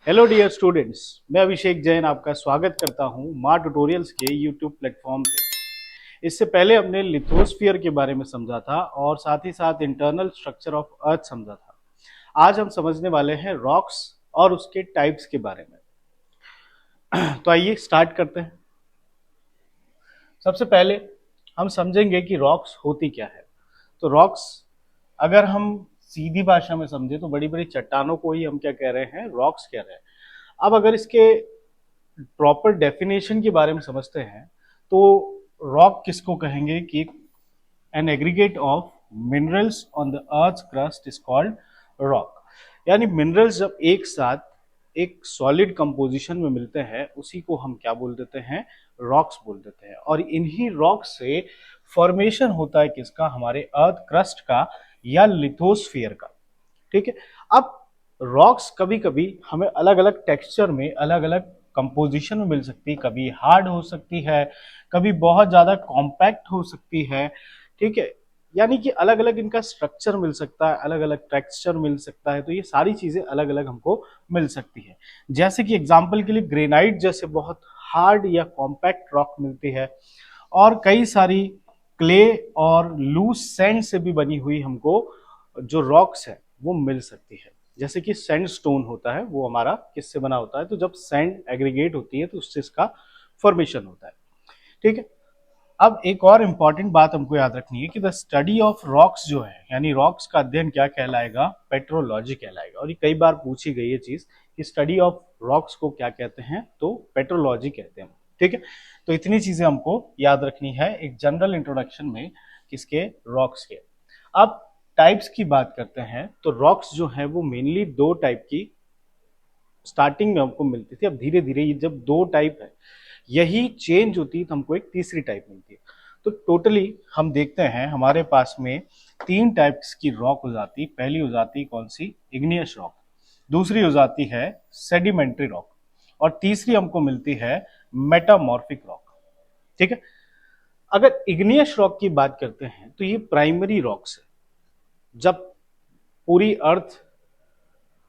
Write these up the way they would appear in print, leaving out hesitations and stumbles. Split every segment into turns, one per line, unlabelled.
Hello dear students, मैं अभिषेक जैन आपका स्वागत करता हूं माँ ट्यूटोरियल्स के यूट्यूब प्लेटफॉर्म पे। इससे पहले हमने लिथोस्फीयर के बारे में समझा था और साथ ही साथ इंटरनल स्ट्रक्चर ऑफ अर्थ समझा था। आज हम समझने वाले हैं रॉक्स और उसके टाइप्स के बारे में। तो आइए स्टार्ट करते हैं। सबसे पहले हम समझेंगे कि रॉक्स होती क्या है। तो रॉक्स, अगर हम सीधी भाषा में समझे तो बड़ी बड़ी चट्टानों को ही हम क्या कह रहे हैं, रॉक्स कह रहे हैं। अब अगर इसके प्रॉपर डेफिनेशन के बारे में समझते हैं तो रॉक किसको कहेंगे कि an aggregate of minerals on the earth crust is called rock. यानी मिनरल्स जब एक साथ एक सॉलिड कंपोजिशन में मिलते हैं उसी को हम क्या बोल देते हैं, रॉक्स बोल देते हैं। और इन्हीं रॉक्स से फॉर्मेशन होता है किसका, हमारे अर्थ क्रस्ट का या लिथोस्फियर का। ठीक है। अब रॉक्स कभी कभी हमें अलग अलग टेक्सचर में, अलग अलग कंपोजिशन में मिल सकती है। कभी हार्ड हो सकती है, कभी बहुत ज्यादा कॉम्पैक्ट हो सकती है। ठीक है। यानी कि अलग अलग इनका स्ट्रक्चर मिल सकता है, अलग अलग टेक्सचर मिल सकता है। तो ये सारी चीजें अलग अलग हमको मिल सकती है। जैसे कि एग्जाम्पल के लिए ग्रेनाइट जैसे बहुत हार्ड या कॉम्पैक्ट रॉक मिलती है, और कई सारी क्ले और लूज सैंड से भी बनी हुई हमको जो रॉक्स है वो मिल सकती है। जैसे कि सैंड स्टोन होता है, वो हमारा किससे बना होता है, तो जब सैंड एग्रीगेट होती है तो उससे इसका फॉर्मेशन होता है। ठीक है। अब एक और इंपॉर्टेंट बात हमको याद रखनी है कि द स्टडी ऑफ रॉक्स जो है, यानी रॉक्स का अध्ययन क्या कहलाएगा, पेट्रोलॉजी कहलाएगा। और ये कई बार पूछी गई है चीज कि स्टडी ऑफ रॉक्स को क्या कहते हैं, तो पेट्रोलॉजी कहते हैं। ठीक है। तो इतनी चीजें हमको याद रखनी है एक जनरल इंट्रोडक्शन में किसके, रॉक्स के। अब टाइप्स की बात करते हैं तो रॉक्स जो है वो मेनली दो टाइप की स्टार्टिंग में हमको मिलती थी। अब धीरे धीरे ये जब दो टाइप है यही चेंज होती है तो हमको एक तीसरी टाइप मिलती है। तो टोटली हम देखते हैं हमारे पास में तीन टाइप्स की रॉक हो जाती। पहली हो जाती कौन सी, इग्नियस रॉक। दूसरी हो जाती है सेडिमेंट्री रॉक। और तीसरी हमको मिलती है मेटामॉर्फिक रॉक। ठीक है। अगर इग्नियस रॉक की बात करते हैं तो ये प्राइमरी रॉक्स है। जब पूरी अर्थ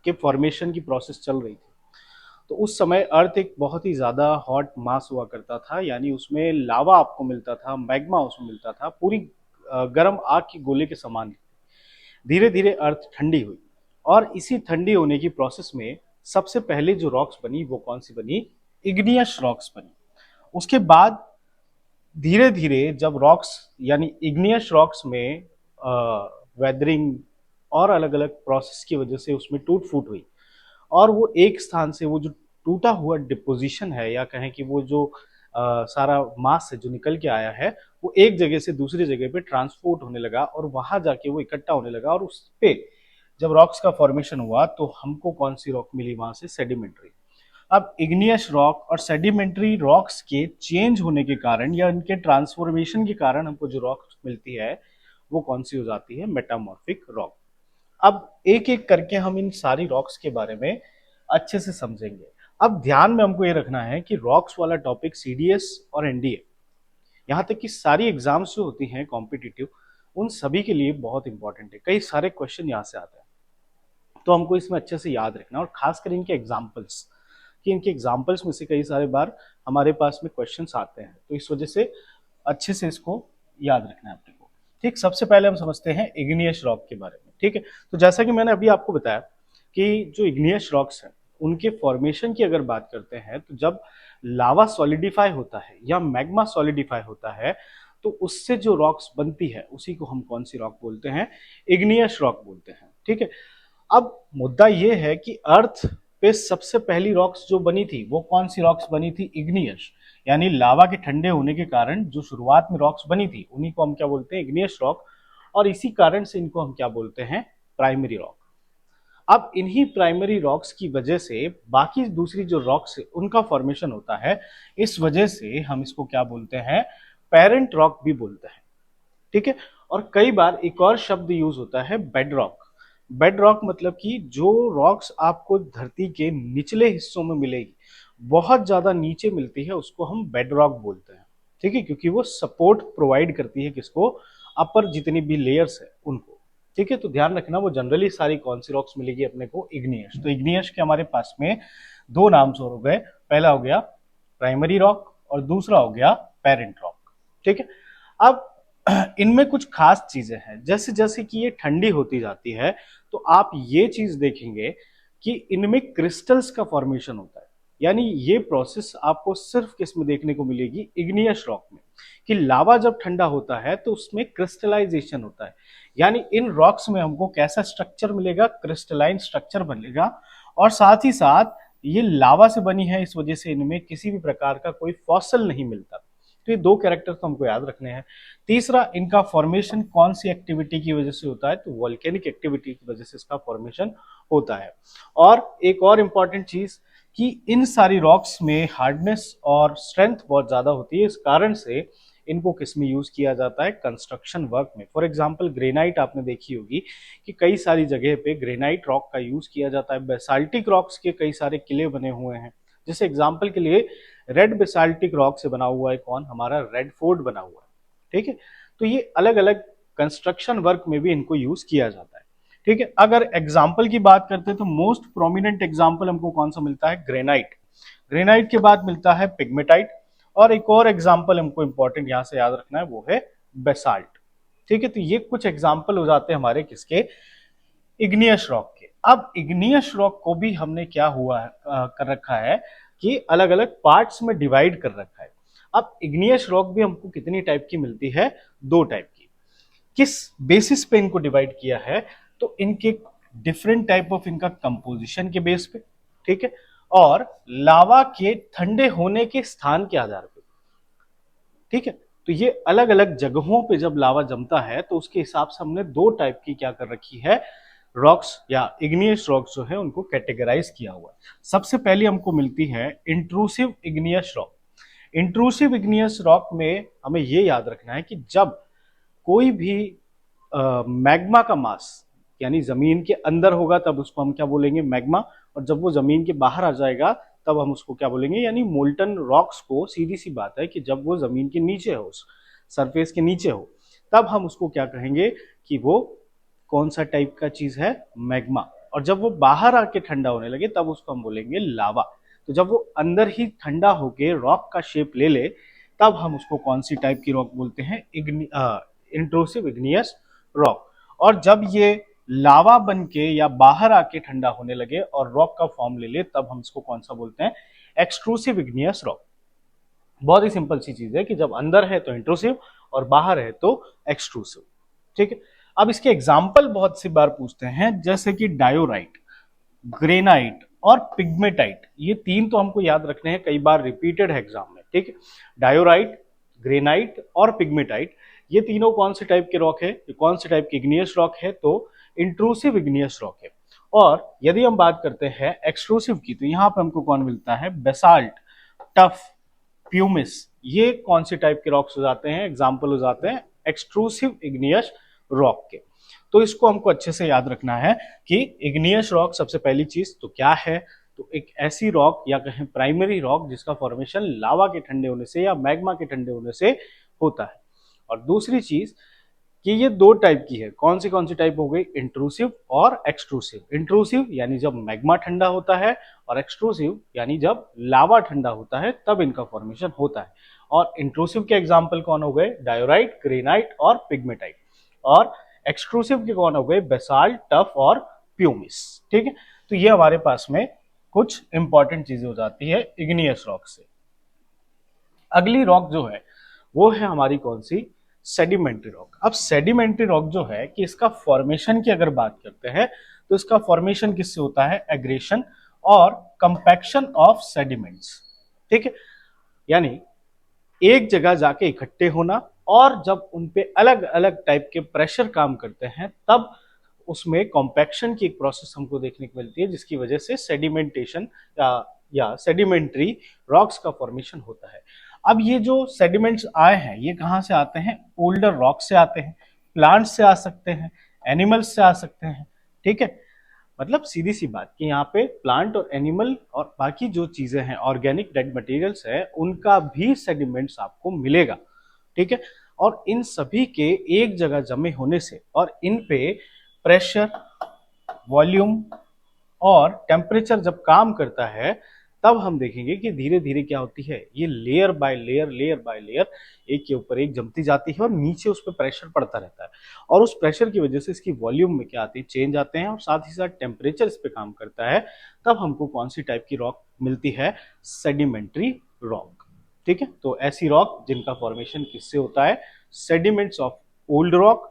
के फॉर्मेशन की प्रोसेस चल रही थी तो उस समय अर्थ एक बहुत ही ज्यादा हॉट मास हुआ करता था। यानी उसमें लावा आपको मिलता था, मैग्मा उसमें मिलता था, पूरी गर्म आग की गोले के समान। धीरे धीरे अर्थ ठंडी हुई और इसी ठंडी होने की प्रोसेस में सबसे पहले जो रॉक्स बनी वो कौन सी बनी, इग्नियस रॉक्स बनी। उसके बाद धीरे धीरे जब रॉक्स यानी इग्नियस रॉक्स में वेदरिंग और अलग अलग प्रोसेस की वजह से उसमें टूट फूट हुई, और वो एक स्थान से वो जो टूटा हुआ डिपोजिशन है या कहें कि वो जो सारा मास है जो निकल के आया है वो एक जगह से दूसरी जगह पे ट्रांसपोर्ट होने लगा और वहां जाके वो इकट्ठा होने लगा। और उस पे जब रॉक्स का फॉर्मेशन हुआ तो हमको कौन सी रॉक मिली वहां से, सेडिमेंट्री। अब इग्नियस रॉक और सेडिमेंट्री रॉक्स के चेंज होने के कारण या इनके ट्रांसफॉर्मेशन के कारण हमको जो रॉक मिलती है वो कौन सी हो जाती है, मेटामॉर्फिक रॉक। अब एक एक करके हम इन सारी रॉक्स के बारे में अच्छे से समझेंगे। अब ध्यान में हमको ये रखना है कि रॉक्स वाला टॉपिक सीडीएस और एनडीए, यहाँ तक कि सारी एग्जाम्स जो होती हैं कॉम्पिटिटिव, उन सभी के लिए बहुत इंपॉर्टेंट है। कई सारे क्वेश्चन यहाँ से आते हैं तो हमको इसमें अच्छे से याद रखना है, और खासकर इनके एग्जाम्पल्स, कि इनके एग्जाम्पल्स में से कई सारे बार हमारे पास में क्वेश्चन आते हैं तो इस वजह से अच्छे से इसको याद रखना है अपने को। ठीक। सबसे पहले हम समझते हैं इग्नियस रॉक के बारे में। ठीक है। तो जैसा कि मैंने अभी आपको बताया कि जो इग्नियस रॉक्स हैं उनके फॉर्मेशन की अगर बात करते हैं तो जब लावा सॉलिडिफाई होता है या मैग्मा सॉलिडिफाई होता है तो उससे जो रॉक्स बनती है उसी को हम कौन सी रॉक बोलते हैं, इग्नियस रॉक बोलते हैं। ठीक है। अब मुद्दा यह है कि अर्थ पे सबसे पहली रॉक्स जो बनी थी वो कौन सी रॉक्स बनी थी, इग्नियस। यानी लावा के ठंडे होने के कारण जो शुरुआत में रॉक्स बनी थी उन्हीं को हम क्या बोलते हैं, इग्नियस रॉक। और इसी कारण से इनको हम क्या बोलते हैं, प्राइमरी रॉक। अब इन्हीं प्राइमरी रॉक्स की वजह से बाकी दूसरी जो रॉक्स है उनका फॉर्मेशन होता है। इस वजह से हम इसको क्या बोलते हैं, पेरेंट रॉक भी बोलते हैं। ठीक है। और कई बार एक और शब्द यूज होता है, बेड रॉक। बेड रॉक मतलब कि जो रॉक्स आपको धरती के निचले हिस्सों में मिलेगी, बहुत ज्यादा नीचे मिलती है, उसको हम बेड रॉक बोलते हैं। ठीक है। क्योंकि वो सपोर्ट प्रोवाइड करती है किसको, अपर जितनी भी लेयर्स है उनको। ठीक है, तो ध्यान रखना वो जनरली सारी कौन सी रॉक्स मिलेगी अपने को, इग्नियस। तो इग्नियस के हमारे पास में दो नाम और हो गए, पहला हो गया प्राइमरी रॉक और दूसरा हो गया पेरेंट रॉक। ठीक है, अब इनमें कुछ खास चीजें हैं, जैसे जैसे कि ये ठंडी होती जाती है तो आप ये चीज देखेंगे कि इनमें क्रिस्टल्स का फॉर्मेशन होता है। यानी ये प्रोसेस आपको सिर्फ किसमें देखने को मिलेगी, इग्नियस रॉक में, कि लावा जब ठंडा होता है तो उसमें क्रिस्टलाइजेशन होता है। यानी इन रॉक्स में हमको कैसा स्ट्रक्चर मिलेगा, क्रिस्टलाइन स्ट्रक्चर बनेगा, और साथ ही साथ ये लावा से बनी है, इस वजह से इनमें किसी भी प्रकार का कोई फॉसल नहीं मिलता। तो ये दो कैरेक्टर तो हमको याद रखने हैं। तीसरा, इनका फॉर्मेशन कौन सी एक्टिविटी की वजह से होता है, तो वॉल्केनिक एक्टिविटी की वजह से इसका फॉर्मेशन होता है। और एक और इंपॉर्टेंट चीज कि इन सारी रॉक्स में हार्डनेस और स्ट्रेंथ बहुत ज्यादा होती है, इस कारण से इनको किस में यूज किया जाता है, कंस्ट्रक्शन वर्क में। फॉर एग्जांपल ग्रेनाइट आपने देखी होगी कि कई सारी जगह पे ग्रेनाइट रॉक का यूज किया जाता है। बेसाल्टिक रॉक्स के कई सारे किले बने हुए हैं, जैसे एग्जांपल के लिए रेड बेसाल्टिक रॉक से बना हुआ है कौन, हमारा रेड फोर्ट बना हुआ है। ठीक है, तो ये अलग अलग कंस्ट्रक्शन वर्क में भी इनको यूज किया जाता है। ठीक है, अगर एग्जाम्पल की बात करते हैं तो मोस्ट प्रोमिनेंट एग्जाम्पल हमको कौन सा मिलता है, ग्रेनाइट। ग्रेनाइट के बाद मिलता है पिग्मेटाइट, और एक और एग्जाम्पल हमको इंपॉर्टेंट यहां से याद रखना है, वो है बेसाल्ट। ठीक है, तो ये कुछ एग्जाम्पल हो जाते हैं हमारे किसके, इग्नियस रॉक के। अब इग्नियस रॉक को भी हमने क्या हुआ है, कर रखा है कि अलग अलग पार्ट्स में डिवाइड कर रखा है। अब इग्नियस रॉक भी हमको कितनी टाइप की मिलती है, दो टाइप की। किस बेसिस पे इनको डिवाइड किया है, तो इनके डिफरेंट टाइप ऑफ इनका कंपोजिशन के बेस पे, ठीक है, और लावा के ठंडे होने के स्थान के आधार पे। ठीक है, तो ये अलग अलग जगहों पे जब लावा जमता है तो उसके हिसाब से हमने दो टाइप की क्या कर रखी है, रॉक्स या इग्नियस रॉक्स जो है उनको कैटेगराइज किया हुआ है। सबसे पहले हमको मिलती है intrusive igneous rock. Intrusive igneous rock में हमें ये याद रखना है कि जब कोई भी मैग्मा का मास यानी जमीन के अंदर होगा तब उसको हम क्या बोलेंगे, मैग्मा, और जब वो जमीन के बाहर आ जाएगा तब हम उसको क्या बोलेंगे, यानी मोल्टन रॉक्स को, सीधी सी बात है कि जब वो जमीन के नीचे हो, सरफेस के नीचे हो, तब हम उसको क्या कहेंगे कि वो कौन सा टाइप का चीज है, मैग्मा। और जब वो बाहर आके ठंडा होने लगे तब उसको हम बोलेंगे लावा। तो जब वो अंदर ही ठंडा होके रॉक का शेप ले ले तब हम उसको कौन सी टाइप की रॉक बोलते हैं, इंट्रूसिव इग्नियस रॉक। और जब ये लावा बन के या बाहर आके ठंडा होने लगे और रॉक का फॉर्म ले ले तब हम इसको कौन सा बोलते हैं, एक्सट्रूसिव इग्नियस रॉक। बहुत ही सिंपल सी चीज है कि जब अंदर है तो इंट्रूसिव और बाहर है तो एक्सट्रूसिव। ठीक है, अब इसके एग्जाम्पल बहुत सी बार पूछते हैं, जैसे कि डायोराइट, ग्रेनाइट और पिग्मेटाइट। ये तीन तो हमको याद रखने हैं, कई बार रिपीटेड है एग्जाम में। ठीक है, डायोराइट, ग्रेनाइट और पिग्मेटाइट, ये तीनों कौन से टाइप के रॉक है, कौन से टाइप के इग्नियस रॉक है, तो इंट्रूसिव इग्नियस रॉक है। और यदि हम बात करते हैं एक्सट्रूसिव की, तो यहां पर हमको कौन मिलता है, बेसाल्ट, टफ, प्यूमिस। ये कौन से टाइप के रॉक्स हो जाते हैं, एग्जाम्पल हो जाते हैं एक्सट्रूसिव इग्नियस रॉक के। तो इसको हमको अच्छे से याद रखना है कि इग्नियस रॉक सबसे पहली चीज तो क्या है, तो एक ऐसी रॉक या कहें प्राइमरी रॉक जिसका फॉर्मेशन लावा के ठंडे होने से या मैग्मा के ठंडे होने से होता है। और दूसरी चीज कि ये दो टाइप की है, कौन सी टाइप हो गई, इंट्रूसिव और एक्सट्रूसिव। इंट्रूसिव यानी जब मैग्मा ठंडा होता है, और एक्सट्रूसिव यानी जब लावा ठंडा होता है तब इनका फॉर्मेशन होता है। और इंट्रूसिव के एग्जाम्पल कौन हो गए, डायोराइट, ग्रेनाइट और पिग्मेटाइट। और एक्सट्रूसिव के कौन हो गए, बेसाल्ट, टफ और प्यूमिस। ठीक है, तो ये हमारे पास में कुछ इंपॉर्टेंट चीजें हो जाती है इग्नियस रॉक से। अगली रॉक जो है वो है हमारी कौन सी, सेडिमेंट्री रॉक। अब सेडिमेंट्री रॉक जो है कि इसका फॉर्मेशन की अगर बात करते हैं तो इसका फॉर्मेशन किससे होता है, एग्रेशन और कंपैक्शन ऑफ सेडिमेंट्स। ठीक है, यानी एक जगह जाके इकट्ठे होना, और जब उनपे अलग अलग टाइप के प्रेशर काम करते हैं तब उसमें कॉम्पैक्शन की एक प्रोसेस हमको देखने को मिलती है, जिसकी वजह से सेडिमेंटेशन या सेडिमेंट्री रॉक्स का फॉर्मेशन होता है। अब ये जो सेडिमेंट्स आए हैं ये कहाँ से आते हैं, ओल्डर रॉक से आते हैं, प्लांट्स से आ सकते हैं, एनिमल्स से आ सकते हैं। ठीक है, मतलब सीधी सी बात कि यहाँ पे प्लांट और एनिमल और बाकी जो चीजें हैं, ऑर्गेनिक डेड मटेरियल्स है, उनका भी सेडिमेंट्स आपको मिलेगा। ठीक है, और इन सभी के एक जगह जमे होने से और इन पे प्रेशर, वॉल्यूम और टेम्परेचर जब काम करता है तब हम देखेंगे कि धीरे धीरे क्या होती है, ये लेयर बाय लेयर एक के ऊपर एक जमती जाती है और नीचे उस पर प्रेशर पड़ता रहता है और उस प्रेशर की वजह से इसकी वॉल्यूम में क्या आती है, चेंज आते हैं और साथ ही साथ टेम्परेचर इस पे काम करता है। तब हमको कौन सी टाइप की रॉक मिलती है, सेडिमेंट्री रॉक। ठीक है, तो ऐसी रॉक जिनका फॉर्मेशन किससे होता है, sediments of old rock,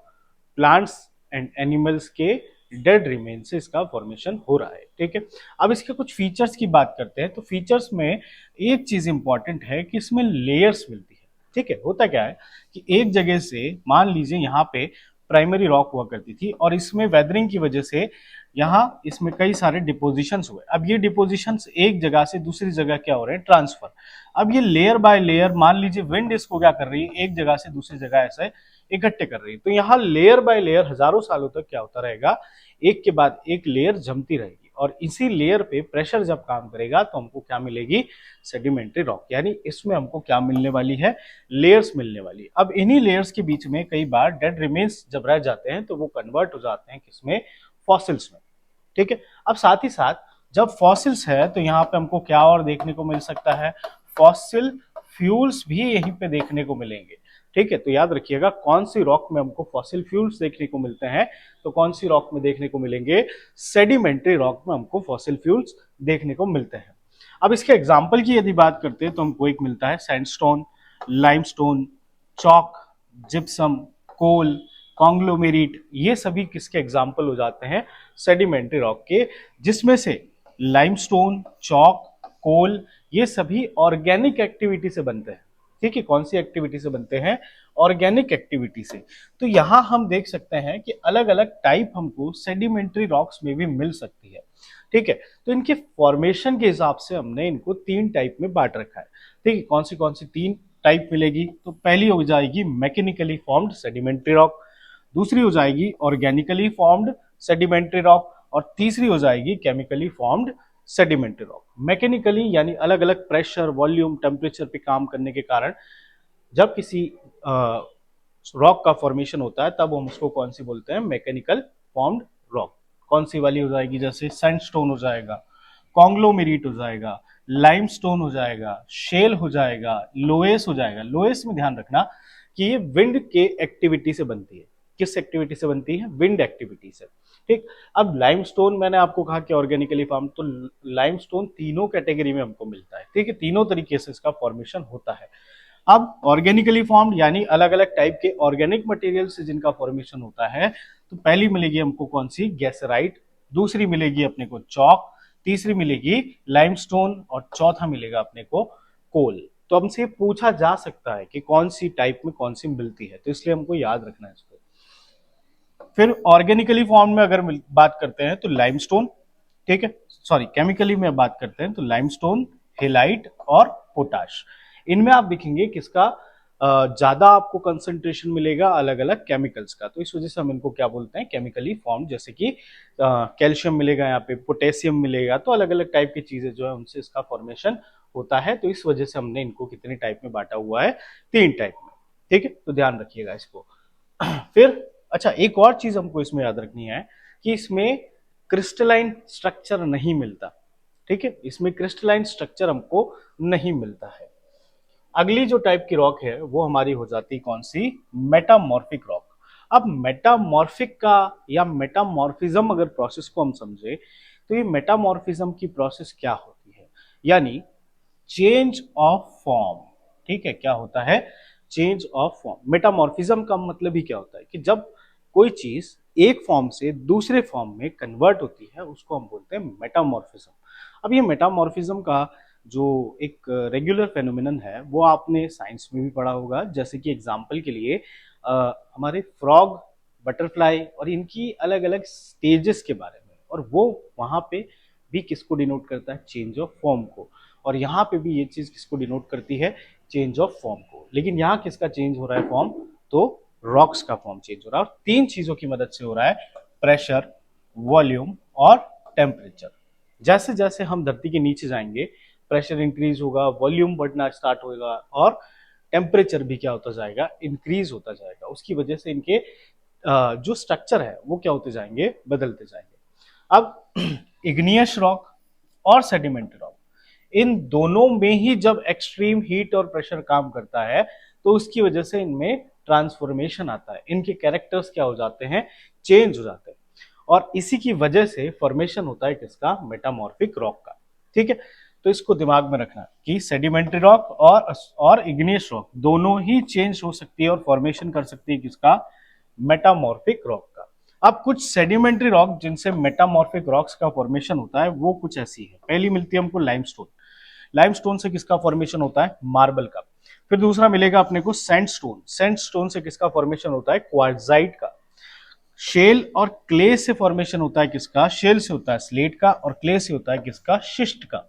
plants and animals के डेड रिमेन से इसका फॉर्मेशन हो रहा है। ठीक है, अब इसके कुछ फीचर्स की बात करते हैं। तो फीचर्स में एक चीज इंपॉर्टेंट है कि इसमें लेयर्स मिलती है। ठीक है, होता क्या है कि एक जगह से मान लीजिए यहाँ पे प्राइमरी रॉक हुआ करती थी और इसमें वेदरिंग की वजह से यहाँ इसमें कई सारे डिपोजिशंस हुए। अब ये डिपोजिशंस एक जगह से दूसरी जगह क्या हो रहे हैं, ट्रांसफर। अब ये लेयर बाय लेयर, मान लीजिए विंड इसको क्या कर रही है, एक जगह से दूसरी जगह ऐसे इकट्ठे कर रही है। तो यहाँ लेयर बाय लेयर हजारों सालों तक क्या होता रहेगा, एक के बाद एक लेयर जमती रहेगी और इसी लेयर पे प्रेशर जब काम करेगा तो हमको क्या मिलेगी, सेडिमेंट्री रॉक। यानी इसमें हमको क्या मिलने वाली है, लेयर्स मिलने वाली है। अब इन्हीं लेयर्स के बीच में कई बार डेड रिमेन्स जब रह जाते हैं तो वो कन्वर्ट हो जाते हैं किसमें, फॉसिल्स में। ठीक है, अब साथ ही साथ जब फॉसिल्स है तो यहाँ पे हमको क्या और देखने को मिल सकता है, फॉसिल फ्यूल्स भी यहीं पे देखने को मिलेंगे। ठीक है, तो याद रखिएगा कौन सी रॉक में हमको फॉसिल फ्यूल्स देखने को मिलते हैं, तो कौन सी रॉक में देखने को मिलेंगे, सेडिमेंट्री रॉक में हमको फॉसिल फ्यूल्स देखने को मिलते हैं। अब इसके एग्जाम्पल की यदि बात करते हैं तो हमको एक मिलता है सैंडस्टोन, लाइमस्टोन, चॉक, जिप्सम, कोल, कॉन्ग्लोमेरेट। ये सभी किसके एग्जाम्पल हो जाते हैं, सेडिमेंट्री रॉक के, जिसमें से लाइमस्टोन, चॉक, कोल ये सभी ऑर्गेनिक एक्टिविटी से बनते हैं। ठीक है, कौन सी एक्टिविटी से बनते हैं, ऑर्गेनिक एक्टिविटी से। तो यहां हम देख सकते हैं कि अलग अलग टाइप हमको सेडिमेंट्री रॉक्स में भी मिल सकती है। ठीक है, तो इनके फॉर्मेशन के हिसाब से हमने इनको तीन टाइप में बांट रखा है। ठीक है, कौन सी तीन टाइप मिलेगी, तो पहली हो जाएगी मैकेनिकली फॉर्म्ड सेडिमेंट्री रॉक, दूसरी हो जाएगी ऑर्गेनिकली फॉर्म्ड सेडिमेंट्री रॉक और तीसरी हो जाएगी chemically formed sedimentary rock. Mechanically यानी अलग अलग प्रेशर, वॉल्यूम, टेम्परेचर पे काम करने के कारण जब किसी रॉक का फॉर्मेशन होता है तब हम उसको कौन सी बोलते हैं, मैकेनिकल फॉर्म्ड रॉक। कौन सी वाली हो जाएगी, जैसे सैंडस्टोन हो जाएगा, कॉन्ग्लोमेरेट हो जाएगा, लाइमस्टोन हो जाएगा, शेल हो जाएगा, लोएस हो जाएगा। लोएस में ध्यान रखना कि ये विंड के एक्टिविटी से बनती है। किस एक्टिविटी से बनती है, विंड एक्टिविटी से। ठीक, अब लाइमस्टोन मैंने आपको कहा कि ऑर्गेनिकली फॉर्म, तो लाइमस्टोन तीनों कैटेगरी में हमको मिलता है। ठीक है, तीनों तरीके से इसका फॉर्मेशन होता है। अब ऑर्गेनिकली फॉर्म्ड यानी अलग अलग टाइप के ऑर्गेनिक मटेरियल से जिनका फॉर्मेशन होता है, तो पहली मिलेगी हमको कौन सी, गैसराइट, दूसरी मिलेगी अपने को चॉक, तीसरी मिलेगी लाइमस्टोन और चौथा मिलेगा अपने को कोल। तो हमसे पूछा जा सकता है कि कौन सी टाइप में कौन सी मिलती है, तो इसलिए हमको याद रखना है इसको। फिर ऑर्गेनिकली फॉर्म में अगर बात करते हैं तो लाइमस्टोन, ठीक है, सॉरी केमिकली में बात करते हैं तो लाइमस्टोन, हेलाइट और पोटाश। इनमें आप देखेंगे किसका ज्यादा आपको कंसंट्रेशन मिलेगा, अलग अलग केमिकल्स का। तो इस वजह से हम इनको क्या बोलते हैं, केमिकली फॉर्म। जैसे कि कैल्शियम मिलेगा, यहाँ पे पोटेशियम मिलेगा, तो अलग अलग टाइप की चीजें जो है उनसे इसका फॉर्मेशन होता है। तो इस वजह से हमने इनको कितने टाइप में बांटा हुआ है, तीन टाइप में। ठीक है, तो ध्यान रखिएगा इसको। फिर अच्छा, एक और चीज हमको इसमें याद रखनी है कि इसमें क्रिस्टलाइन स्ट्रक्चर नहीं मिलता। ठीक है, इसमें क्रिस्टलाइन स्ट्रक्चर हमको नहीं मिलता है। अगली जो टाइप की रॉक है वो हमारी हो जाती है कौन सी, मेटामॉर्फिक रॉक। अब मेटामॉर्फिक का या मेटामॉर्फिज्म अगर प्रोसेस को हम समझे तो ये मेटामॉर्फिज्म की प्रोसेस क्या होती है, यानी चेंज ऑफ फॉर्म। ठीक है, क्या होता है, चेंज ऑफ फॉर्म। मेटामॉर्फिज्म का मतलब ही क्या होता है कि जब कोई चीज एक फॉर्म से दूसरे फॉर्म में कन्वर्ट होती है उसको हम बोलते हैं मेटामॉर्फिज्म। अब ये मेटामॉर्फिज्म का जो एक रेगुलर फेनोमेनन है वो आपने साइंस में भी पढ़ा होगा। जैसे कि एग्जाम्पल के लिए हमारे फ्रॉग, बटरफ्लाई और इनकी अलग अलग स्टेजेस के बारे में, और वो वहां पे भी किसको डिनोट करता है, चेंज ऑफ फॉर्म को। और यहाँ पे भी ये चीज किसको डिनोट करती है, चेंज ऑफ फॉर्म को। लेकिन यहाँ किसका चेंज हो रहा है फॉर्म, तो रॉक्स का फॉर्म चेंज हो रहा है, और तीन चीजों की मदद से हो रहा है, प्रेशर, वॉल्यूम और टेम्परेचर। जैसे जैसे हम धरती के नीचे जाएंगे प्रेशर इंक्रीज होगा, वॉल्यूम बढ़ना स्टार्ट होगा और टेम्परेचर भी क्या होता जाएगा, इंक्रीज होता जाएगा। उसकी वजह से इनके जो स्ट्रक्चर है वो क्या होते जाएंगे, बदलते जाएंगे। अब इग्नियस रॉक और सेडिमेंट्री रॉक, इन दोनों में ही जब एक्सट्रीम हीट और प्रेशर काम करता है तो उसकी वजह से इनमें ट्रांसफॉर्मेशन आता है, इनके कैरेक्टर्स क्या हो जाते हैं, चेंज हो जाते हैं, और इसी की वजह से फॉर्मेशन होता है किसका, मेटामॉर्फिक रॉक का। ठीक है, तो इसको दिमाग में रखना कि सेडिमेंट्री रॉक और इग्नियस रॉक दोनों ही चेंज हो सकती है और फॉर्मेशन कर सकती है किसका, मेटामॉर्फिक रॉक का। अब कुछ सेडिमेंट्री रॉक जिनसे मेटामॉर्फिक रॉक्स का फॉर्मेशन होता है वो कुछ ऐसी है। पहली मिलती है हमको लाइमस्टोन। लाइमस्टोन से किसका फॉर्मेशन होता है, मार्बल का। फिर दूसरा मिलेगा अपने को सैंडस्टोन। सैंडस्टोन से किसका फॉर्मेशन होता है, क्वार्ट्जाइट का। शेल और क्ले से फॉर्मेशन होता है किसका, शेल से होता है स्लेट का, और क्ले से होता है किसका, शिस्ट का।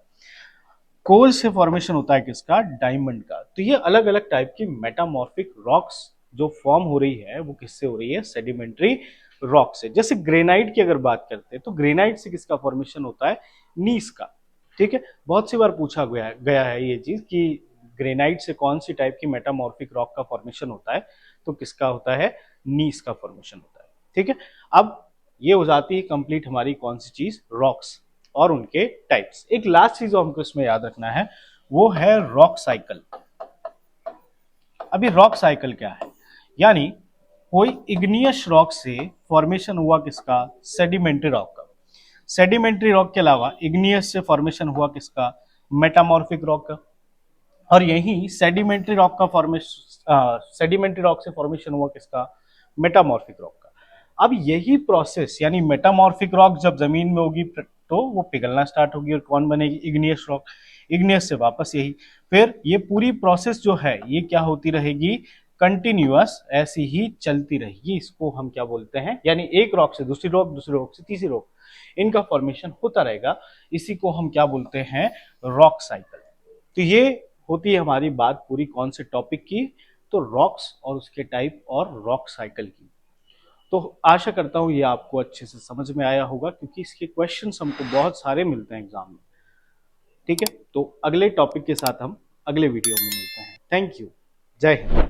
कोल से फॉर्मेशन होता है किसका, डायमंड का। तो ये अलग अलग टाइप की मेटामॉर्फिक रॉक्स जो फॉर्म हो रही है वो किससे हो रही है, सेडिमेंट्री रॉक से। जैसे ग्रेनाइट की अगर बात करते हैं तो ग्रेनाइट से किसका फॉर्मेशन होता है, नीस का। ठीक है, बहुत सी बार पूछा गया है ये चीज कि ग्रेनाइट से कौन सी टाइप की मेटामॉर्फिक रॉक का फॉर्मेशन होता है, तो किसका होता है, नीस का फॉर्मेशन होता है। ठीक है, अब ये हो जाती है कंप्लीट हमारी कौन सी चीज, रॉक्स और उनके टाइप्स। एक लास्ट चीज जो हमको इसमें याद रखना है वो है रॉक साइकिल। अभी रॉक साइकिल क्या है, यानी कोई इग्नियस रॉक से फॉर्मेशन हुआ किसका, सेडिमेंट्री रॉक का। सेडिमेंट्री रॉक के अलावा इग्नियस से फॉर्मेशन हुआ किसका, मेटामॉर्फिक रॉक का। और यही सेडिमेंट्री रॉक का फॉर्मेशन, सेडिमेंट्री रॉक से फॉर्मेशन हुआ किसका, मेटामॉर्फिक रॉक का। अब यही प्रोसेस यानी मेटामॉर्फिक रॉक जब जमीन में होगी तो वो पिघलना स्टार्ट होगी और कौन बनेगी, इग्नियस रॉक। इग्नियस से वापस यही, फिर ये पूरी प्रोसेस जो है ये क्या होती रहेगी, कंटिन्यूअस ऐसी ही चलती रहेगी। इसको हम क्या बोलते हैं, यानी एक रॉक से दूसरी रॉक, दूसरी रॉक से तीसरी रॉक, इनका फॉर्मेशन होता रहेगा। इसी को हम क्या बोलते हैं, रॉक साइकिल। तो ये होती है हमारी बात पूरी कौन से टॉपिक की, तो रॉक्स और उसके टाइप और रॉक साइकिल की। तो आशा करता हूँ ये आपको अच्छे से समझ में आया होगा, क्योंकि इसके क्वेश्चंस हमको बहुत सारे मिलते हैं एग्जाम में। ठीक है, तो अगले टॉपिक के साथ हम अगले वीडियो में मिलते हैं। थैंक यू, जय हिंद।